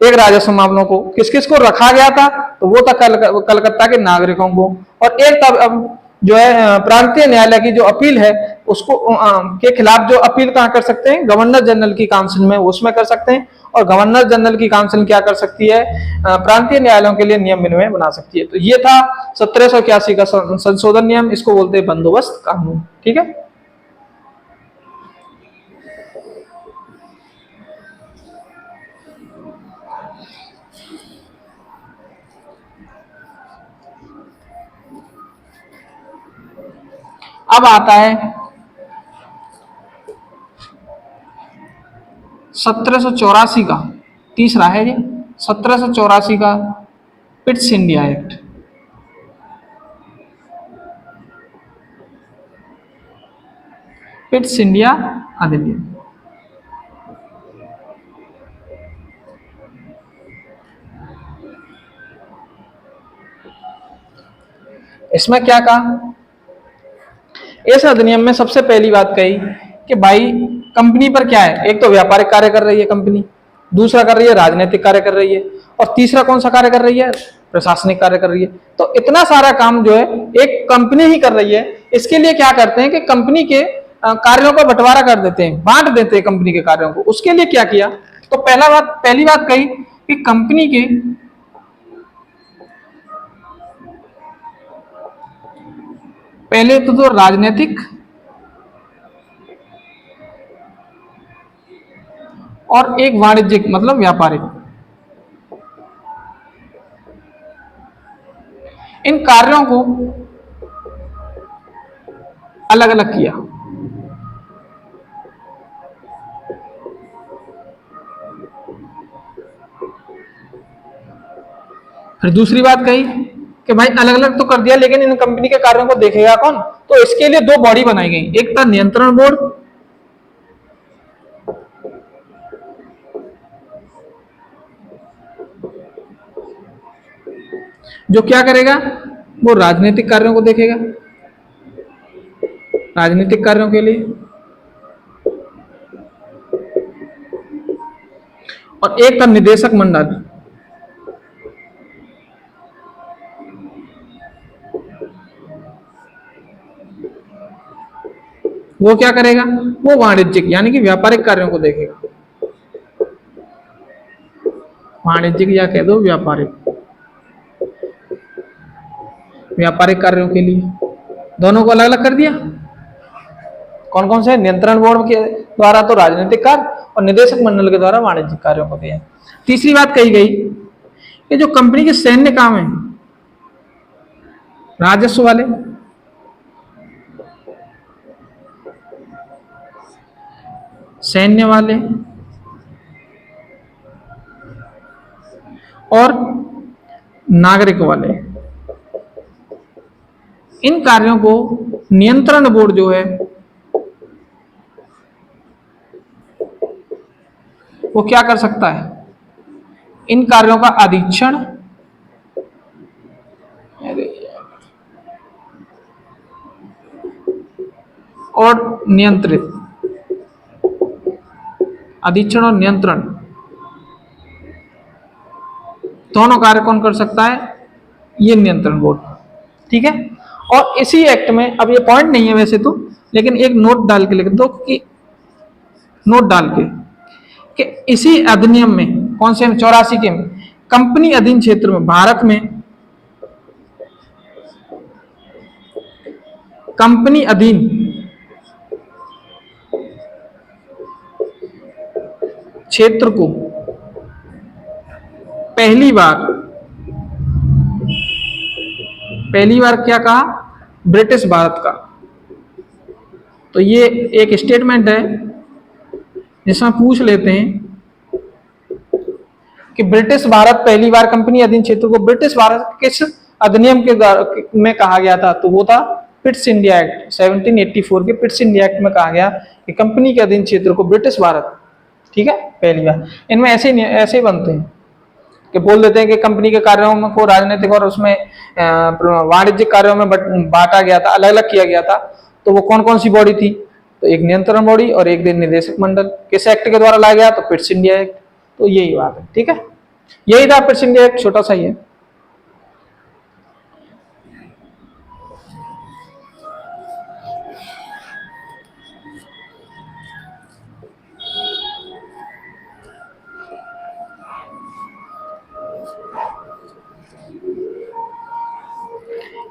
एक राजस्व मामलों को किस किस को रखा गया था, तो वो था कलकत्ता के नागरिकों को। और एक तब जो है प्रांतीय न्यायालय की जो अपील है उसको के खिलाफ जो अपील कहां कर सकते हैं, गवर्नर जनरल की काउंसिल में, उसमें कर सकते हैं। और गवर्नर जनरल की काउंसिल क्या कर सकती है, प्रांतीय न्यायालयों के लिए नियम विनिमय बना सकती है। तो ये था 1781 का संशोधन नियम, इसको बोलते हैं बंदोबस्त कानून। ठीक है, अब आता है 1784 का, तीसरा है ये 1784 का Pitt's India act. Pitt's India अधिनियम। इसमें क्या कहा, इस अधिनियम में सबसे पहली बात कही कि भाई कंपनी पर क्या है, एक तो व्यापारिक कार्य कर रही है कंपनी, दूसरा कर रही है राजनीतिक कार्य कर रही है, और तीसरा कौन सा कार्य कर रही है, प्रशासनिक कार्य कर रही है। तो इतना सारा काम जो है एक कंपनी ही कर रही है। इसके लिए क्या करते हैं कि कंपनी के कार्यों का बंटवारा कर देते हैं, बांट देते हैं कंपनी के कार्यों को। उसके लिए क्या किया, तो पहली बात कही कि कंपनी के पहले तो राजनीतिक और एक वाणिज्यिक मतलब व्यापारिक, इन कार्यों को अलग अलग किया। फिर दूसरी बात कही कि भाई अलग अलग तो कर दिया, लेकिन इन कंपनी के कार्यों को देखेगा कौन, तो इसके लिए दो बॉडी बनाई गई, एक था नियंत्रण बोर्ड जो क्या करेगा, वो राजनीतिक कार्यों को देखेगा, राजनीतिक कार्यों के लिए। और एक था निदेशक मंडल, वो क्या करेगा, वो वाणिज्यिक यानी कि व्यापारिक कार्यों को देखेगा, वाणिज्यिक या कह दो व्यापारिक, व्यापारिक कार्यों के लिए। दोनों को अलग अलग कर दिया। कौन कौन से, नियंत्रण बोर्ड के द्वारा तो राजनीतिक कार्य और निदेशक मंडल के द्वारा वाणिज्यिक कार्यों को दिया। तीसरी बात कही गई कि जो कंपनी के सैन्य काम है, राजस्व वाले, सैन्य वाले और नागरिक वाले, इन कार्यों को नियंत्रण बोर्ड जो है वो क्या कर सकता है, इन कार्यों का अधीक्षण और नियंत्रित, अधीक्षण और नियंत्रण दोनों कार्य कौन कर सकता है, ये नियंत्रण बोर्ड। ठीक है। और इसी एक्ट में, अब ये पॉइंट नहीं है वैसे तो, लेकिन एक नोट डाल के लिख दो कि, नोट डाल के कि इसी अधिनियम में, कौन से 84 के में, कंपनी अधीन क्षेत्र में, भारत में कंपनी अधीन क्षेत्र को पहली बार क्या कहा, ब्रिटिश भारत का। तो ये एक स्टेटमेंट है जिसमें पूछ लेते हैं कि ब्रिटिश भारत पहली बार कंपनी अधीन क्षेत्र को ब्रिटिश भारत किस अधिनियम के में कहा गया था, तो वो था पिट्स इंडिया एक्ट 1784 के पिट्स इंडिया एक्ट में कहा गया कि कंपनी के अधीन क्षेत्र को ब्रिटिश भारत। ठीक है, पहली बार। इनमें ऐसे ही बनते हैं कि बोल देते हैं कि कंपनी के कार्यों को राजनीतिक और उसमें वाणिज्यिक कार्यों में बांटा गया था, अलग अलग किया गया था। तो वो कौन कौन सी बॉडी थी, तो एक नियंत्रण बॉडी और एक निदेशक मंडल। किस एक्ट के द्वारा लाया गया, तो पिट्स इंडिया एक्ट। तो यही बात है। ठीक है, यही था पिट्स इंडिया एक्ट, छोटा सा ही है।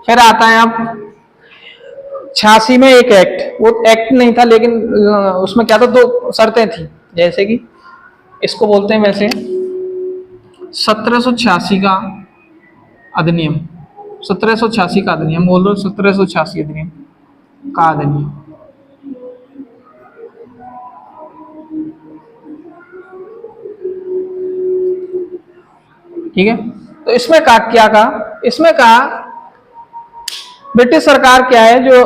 फिर आता है अब 86 में एक एक्ट, वो एक्ट नहीं था लेकिन उसमें क्या था, दो शर्तें थी। जैसे कि इसको बोलते हैं वैसे 1786 का अधिनियम, 1786 का अधिनियम बोल दो, 1786 अधिनियम का अधिनियम। ठीक है, तो इसमें कहा, क्या कहा, इसमें कहा ब्रिटिश सरकार क्या है, जो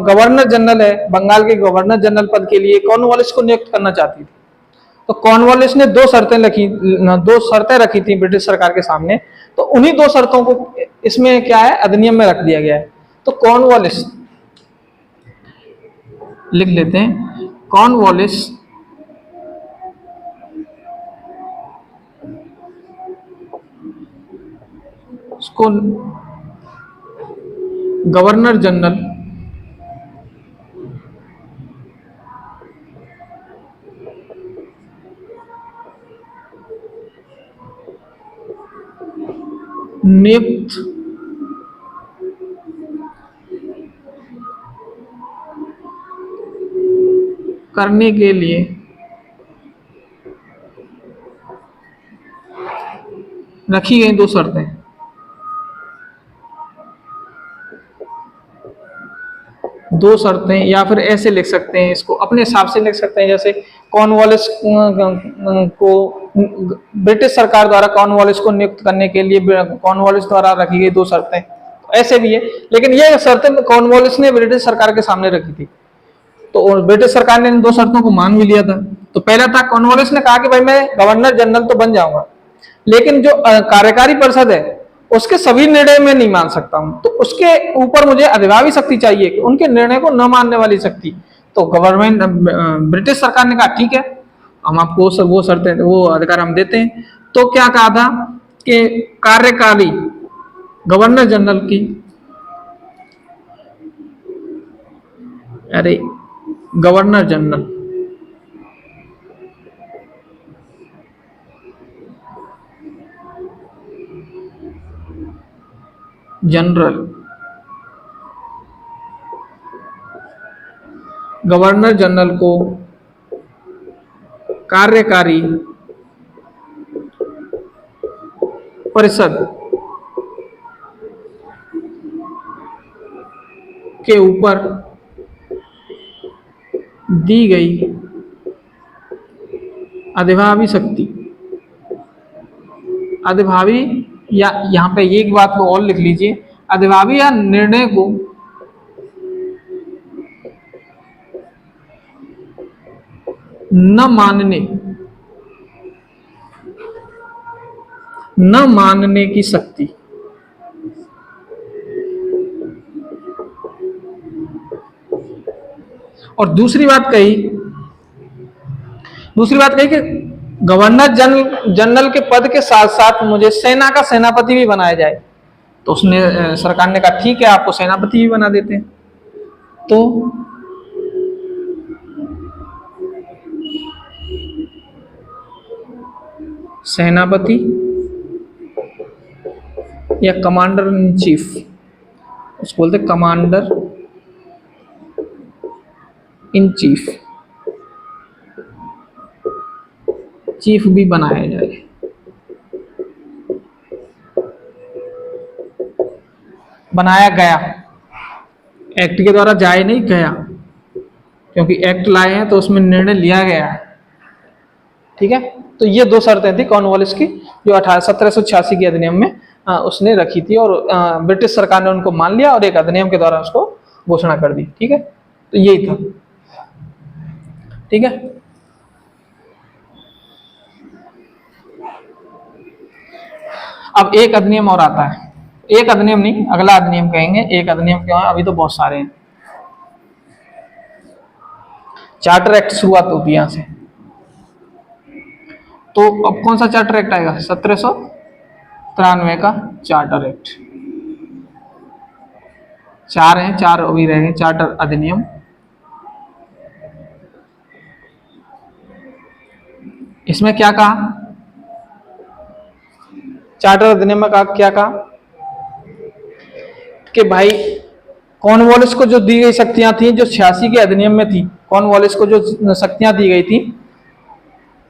गवर्नर जनरल है, बंगाल के गवर्नर जनरल पद के लिए कॉर्नवालिस को नियुक्त करना चाहती थी। तो कॉर्नवालिस ने दो शर्तें रखी थी ब्रिटिश सरकार के सामने। तो उन्हीं दो शर्तों को इसमें क्या है, अधिनियम में रख दिया गया है। तो कॉर्नवालिस लिख लेते हैं, कॉर्नवालिस उसको गवर्नर जनरल नियुक्त करने के लिए रखी गई दो शर्तें। दो शर्तें, या फिर ऐसे लिख सकते हैं, इसको अपने हिसाब से लिख सकते हैं। जैसे कॉर्नवालिस को ब्रिटिश सरकार द्वारा कॉर्नवालिस को नियुक्त करने के लिए कॉर्नवालिस द्वारा रखी गई दो शर्तें, ऐसे भी है। लेकिन ये शर्तें कॉर्नवालिस ने ब्रिटिश सरकार के सामने रखी थी, तो ब्रिटिश सरकार ने इन दो शर्तों को मान भी लिया था। तो पहला था, कॉर्नवालिस ने कहा कि भाई मैं गवर्नर जनरल तो बन जाऊंगा, लेकिन जो कार्यकारी परिषद है उसके सभी निर्णय में नहीं मान सकता हूं, तो उसके ऊपर मुझे अधिभावी शक्ति चाहिए कि उनके निर्णय को न मानने वाली शक्ति। तो गवर्नमेंट ब्रिटिश सरकार ने कहा ठीक है, हम आपको वो शर्तें वो अधिकार हम देते हैं। तो क्या कहा था कि कार्यकारी गवर्नर जनरल की, अरे governor general general governor general को कार्यकारी परिषद के ऊपर दी गई अधिभावी शक्ति, अधिभावी, या यहां पे एक बात को और लिख लीजिए, अधिभावी या निर्णय को न मानने की शक्ति। और दूसरी बात कही कि गवर्नर जनरल के पद के साथ साथ मुझे सेना का सेनापति भी बनाया जाए। तो उसने सरकार ने कहा ठीक है, आपको सेनापति भी बना देते हैं। तो सेनापति या कमांडर इन चीफ, उसको बोलते कमांडर इन चीफ भी बनाया जाए। बनाया गया, एक्ट के द्वारा जाए नहीं गया, क्योंकि एक्ट लाए हैं तो उसमें निर्णय लिया गया है। ठीक है, तो ये दो शर्तें थी कॉर्नवालिस की, जो 1786 के अधिनियम में उसने रखी थी, और ब्रिटिश सरकार ने उनको मान लिया और एक अधिनियम के द्वारा उसको घोषणा कर दी। ठीक है, तो यही था। ठीक है, अब एक अधिनियम और आता है, एक अधिनियम नहीं, अगला अधिनियम कहेंगे। एक अधिनियम क्यों है, अभी तो बहुत सारे हैं। चार्टर एक्ट शुरुआत होती है यहां से। तो अब कौन सा चार्टर एक्ट आएगा? 1793 का चार्टर एक्ट। चार हैं, चार अभी रह गए चार्टर अधिनियम। इसमें क्या कहा? चार्टर अधिनियम में क्या कहा कि भाई कॉर्नवालिस को जो दी गई शक्तियां थी, जो 86 के अधिनियम में थी, कॉर्नवालिस को जो शक्तियां दी गई थी,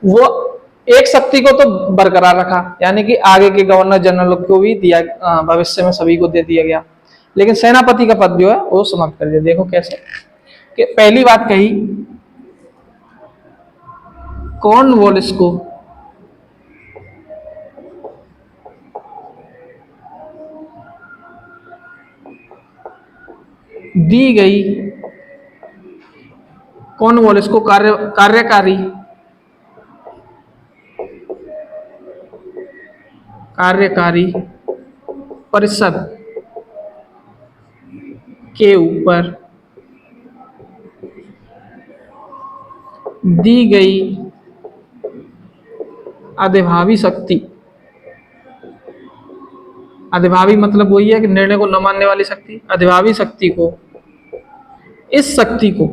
वो एक शक्ति को तो बरकरार रखा, यानी कि आगे के गवर्नर जनरल को भी दिया, भविष्य में सभी को दे दिया गया, लेकिन सेनापति का पद जो है वो समाप्त कर दिया। देखो कैसे कि पहली बात कही, कॉर्नवालिस को दी गई, कॉर्नवालिस को कार्यकारी परिषद के ऊपर दी गई अधिभावी शक्ति। अधिभावी मतलब वही है कि निर्णय को न मानने वाली शक्ति। अधिभावी शक्ति को, इस शक्ति को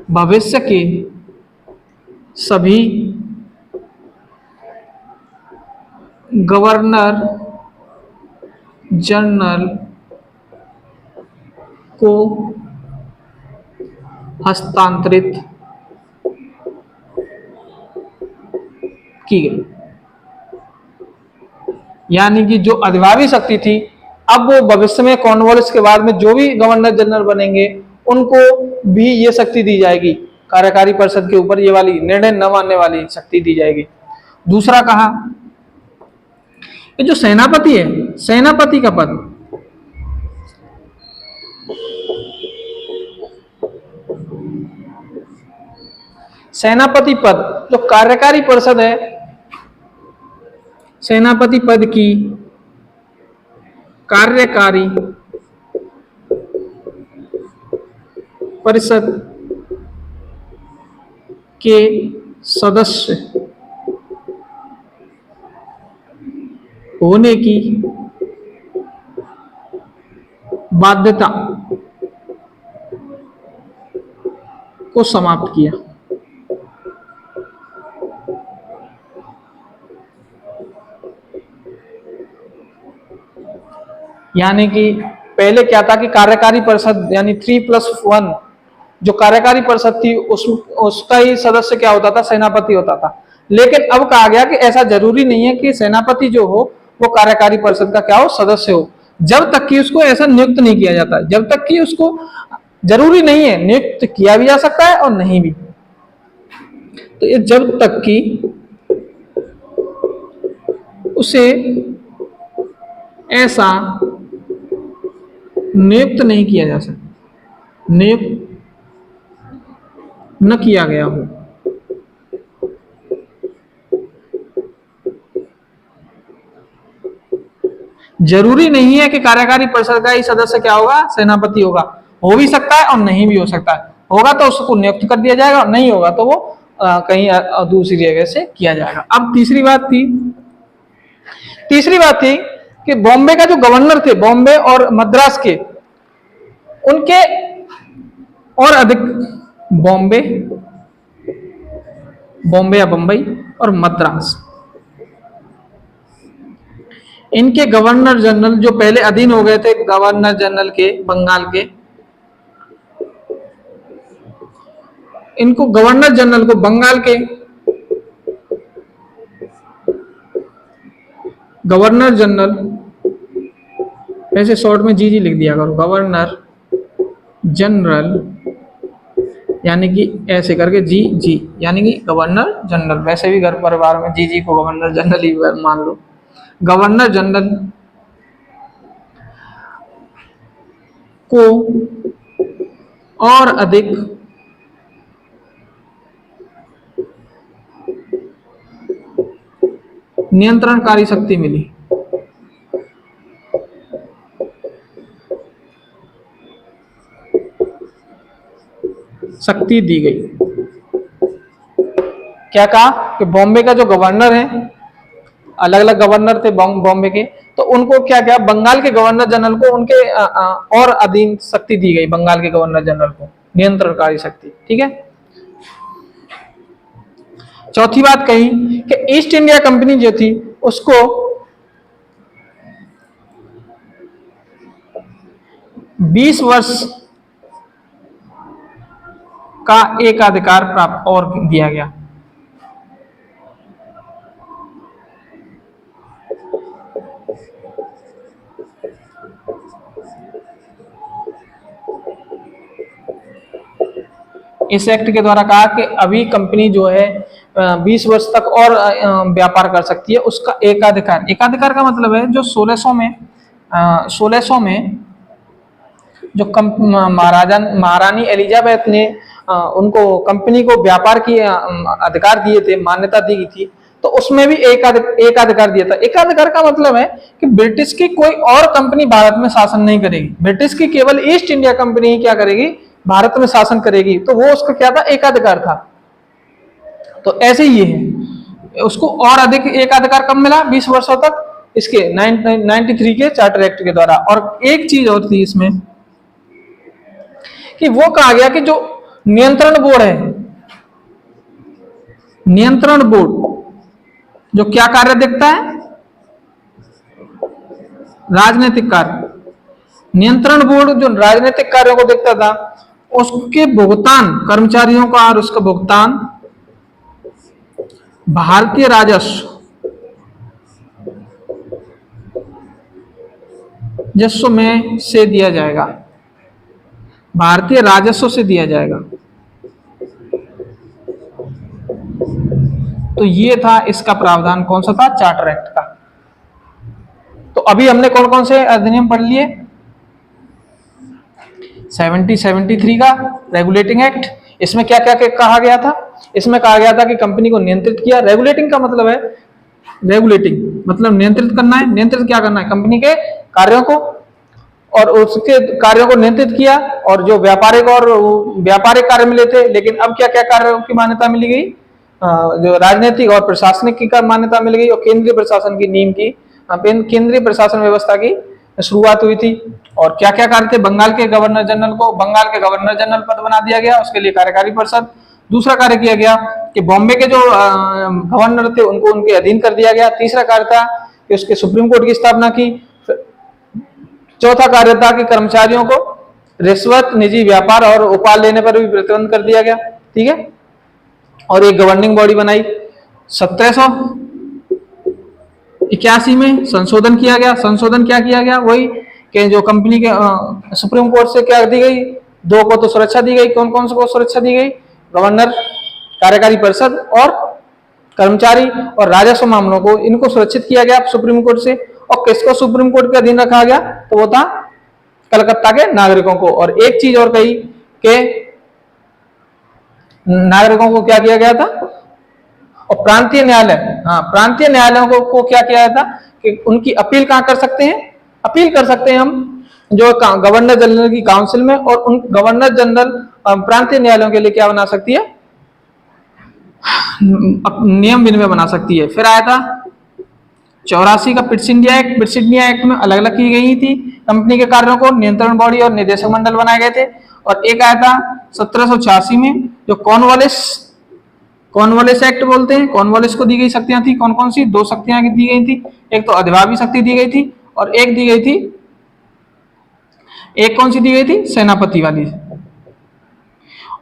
भविष्य के सभी गवर्नर जनरल को हस्तांतरित की गई। यानी कि जो अधिभावी शक्ति थी, अब वो भविष्य में कॉर्नवालिस के बाद में जो भी गवर्नर जनरल बनेंगे उनको भी ये शक्ति दी जाएगी, कार्यकारी परिषद के ऊपर ये वाली निर्णय न मानने वाली शक्ति दी जाएगी। दूसरा कहा, ये जो सेनापति है, सेनापति का पद सेनापति पद, जो कार्यकारी परिषद है, सेनापति पद की कार्यकारी परिषद के सदस्य होने की बाध्यता को समाप्त किया। यानी कि पहले क्या था कि कार्यकारी परिषद यानी 3+1 जो कार्यकारी परिषद थी उसका ही सदस्य क्या होता था, सेनापति होता था। लेकिन अब कहा गया कि ऐसा जरूरी नहीं है कि सेनापति जो हो वो कार्यकारी परिषद का क्या हो, सदस्य हो, जब तक कि उसको ऐसा नियुक्त नहीं किया जाता, जब तक कि उसको जरूरी नहीं है, नियुक्त किया भी जा सकता है और नहीं भी। तो ये जब तक कि उसे ऐसा नियुक्त नहीं किया जा सकता, नियुक्त न किया गया हो, जरूरी नहीं है कि कार्यकारी परिषद का ही सदस्य क्या होगा, सेनापति होगा। हो भी सकता है और नहीं भी हो सकता है। होगा तो उसको नियुक्त कर दिया जाएगा और नहीं होगा तो वो कहीं दूसरी जगह से किया जाएगा। अब तीसरी बात थी कि बॉम्बे का जो गवर्नर थे, बॉम्बे और मद्रास के, उनके और अधिक बॉम्बे या बंबई और मद्रास, इनके गवर्नर जनरल जो पहले अधीन हो गए थे गवर्नर जनरल के बंगाल के, इनको गवर्नर जनरल को बंगाल के गवर्नर जनरल, वैसे शॉर्ट में जी लिख दिया करो, गवर्नर जनरल यानी कि ऐसे करके जी यानी कि गवर्नर जनरल। वैसे भी घर परिवार में जी को गवर्नर जनरल ही मान लो। गवर्नर जनरल को और अधिक नियंत्रणकारी शक्ति मिली। शक्ति दी गई। क्या कहा कि बॉम्बे का जो गवर्नर है, अलग अलग गवर्नर थे बॉम्बे के, तो उनको क्या क्या बंगाल के गवर्नर जनरल को उनके और अधीन शक्ति दी गई, बंगाल के गवर्नर जनरल को नियंत्रणकारी शक्ति। ठीक है। चौथी बात कही कि ईस्ट इंडिया कंपनी जो थी उसको 20 वर्ष का एकाधिकार प्राप्त और दिया गया। इस एक्ट के द्वारा कहा कि अभी कंपनी जो है 20 वर्ष तक और व्यापार कर सकती है। उसका एकाधिकार का मतलब है जो 1600 में जो महारानी एलिजाबेथ ने उनको कंपनी को व्यापार की अधिकार दिए थे, मान्यता दी गई थी, तो उसमें भी एकाधिकार दिया था। एकाधिकार का मतलब है कि ब्रिटिश की कोई और कंपनी भारत में शासन नहीं करेगी, ब्रिटिश की केवल ईस्ट इंडिया कंपनी ही क्या करेगी, भारत में शासन करेगी। तो वो उसका क्या था, एकाधिकार था। तो ऐसे ही है, उसको और अधिक एकाधिकार कब मिला, 20 वर्षों तक, इसके 93 के चार्टर एक्ट के द्वारा। और एक चीज और थी इसमें कि वो कहा गया कि जो नियंत्रण बोर्ड है, नियंत्रण बोर्ड जो क्या कार्य देखता है, राजनीतिक कार्य, नियंत्रण बोर्ड जो राजनीतिक कार्यों को देखता था, उसके भुगतान कर्मचारियों का और उसका भुगतान भारतीय राजस्व में से दिया जाएगा, भारतीय राजस्व से दिया जाएगा। तो ये था इसका प्रावधान, कौन सा था, चार्टर एक्ट का। तो अभी हमने कौन कौन से अधिनियम पढ़ लिए, 73 का रेगुलेटिंग एक्ट। इसमें क्या क्या कहा गया था इसमें कहा गया था कि कंपनी को नियंत्रित किया। रेगुलेटिंग का मतलब है, रेगुलेटिंग मतलब नियंत्रित करना है। नियंत्रित क्या करना है? कंपनी के कार्यों को, और उसके कार्यों को नियंत्रित किया। और जो व्यापारिक और व्यापारिक कार्य मिले थे, लेकिन अब क्या क्या कार्यों की मान्यता मिली गई? जो राजनीतिक और प्रशासनिक की मान्यता मिल गई, और केंद्रीय प्रशासन की नींव की, केंद्रीय प्रशासन व्यवस्था की शुरुआत हुई थी। और क्या क्या कार्य थे? बंगाल के गवर्नर जनरल को बंगाल के गवर्नर जनरल पद बना दिया गया, उसके लिए कार्यकारी परिषद। दूसरा कार्य किया गया कि बॉम्बे के जो गवर्नर थे उनको उनके अधीन कर दिया गया। तीसरा कार्य था कि उसके सुप्रीम कोर्ट की स्थापना की। चौथा कार्य था कि कर्मचारियों को रिश्वत, निजी व्यापार और उपाय लेने पर भी प्रतिबंध कर दिया गया। ठीक है, और एक गवर्निंग बॉडी बनाई। 1781 में संशोधन किया गया। संशोधन क्या किया गया? वही कि जो कंपनी के सुप्रीम कोर्ट से क्या दी गई? दो को तो सुरक्षा दी गई। कौन कौन से को सुरक्षा दी गई? गवर्नर, कार्यकारी परिषद और कर्मचारी और राजस्व मामलों को, इनको सुरक्षित किया गया सुप्रीम कोर्ट से। और किसको सुप्रीम कोर्ट के अधीन रखा गया? तो वो था कलकत्ता के नागरिकों को। और एक चीज और कही कि नागरिकों को क्या किया गया था? और प्रांतीय न्यायालय, हाँ, प्रांतीय न्यायालयों को क्या किया था कि उनकी अपील कहां कर सकते हैं? अपील कर सकते हैं हम जो गवर्नर जनरल की काउंसिल में, और उन गवर्नर जनरल प्रांतीय न्यायालयों के लिए क्या बना सकती है? नियम विनिमय बना सकती है। फिर आया था 84 का Pitt's India act. Pitt's India act में अलग अलग की गई थी कंपनी के कार्यों को, नियंत्रण बॉडी और निदेशक मंडल बनाए गए थे। और एक आया था 1786 में जो कॉर्नवालिस एक्ट बोलते हैं। कॉर्नवालिस को दी गई शक्तियां थी कौन कौन सी? 2 शक्तियां दी गई थी। एक तो अधिभावी शक्ति दी गई थी, और एक दी गई थी, एक कौन सी दी गई थी? सेनापति वाली।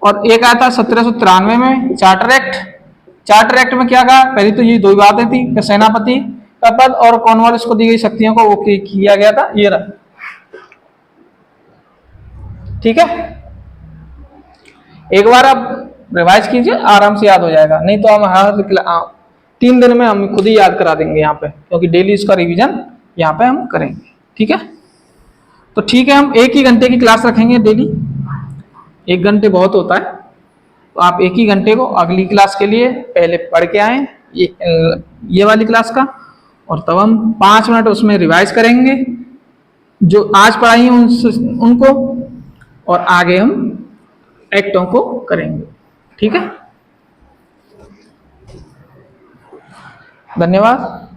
और एक आया था 1793 में चार्टर एक्ट। चार्टर एक्ट में क्या कहा? पहले तो ये दो बातें थी कि सेनापति का पद और कॉर्नवालिस को दी गई शक्तियों को वो किया गया था। ये रहा, ठीक है। एक बार आप रिवाइज कीजिए, आराम से याद हो जाएगा। नहीं तो हम हर 3 दिन में हम खुद ही याद करा देंगे यहाँ पे, क्योंकि डेली इसका रिवीजन यहाँ पे हम करेंगे। ठीक है, तो ठीक है, हम 1 ही घंटे की क्लास रखेंगे डेली। 1 घंटे बहुत होता है, तो आप 1 ही घंटे को अगली क्लास के लिए पहले पढ़ के आए ये वाली क्लास का, और तब हम 5 मिनट उसमें रिवाइज करेंगे जो आज पढ़ाई उनको, और आगे हम एक्टों को करेंगे। ठीक है, धन्यवाद।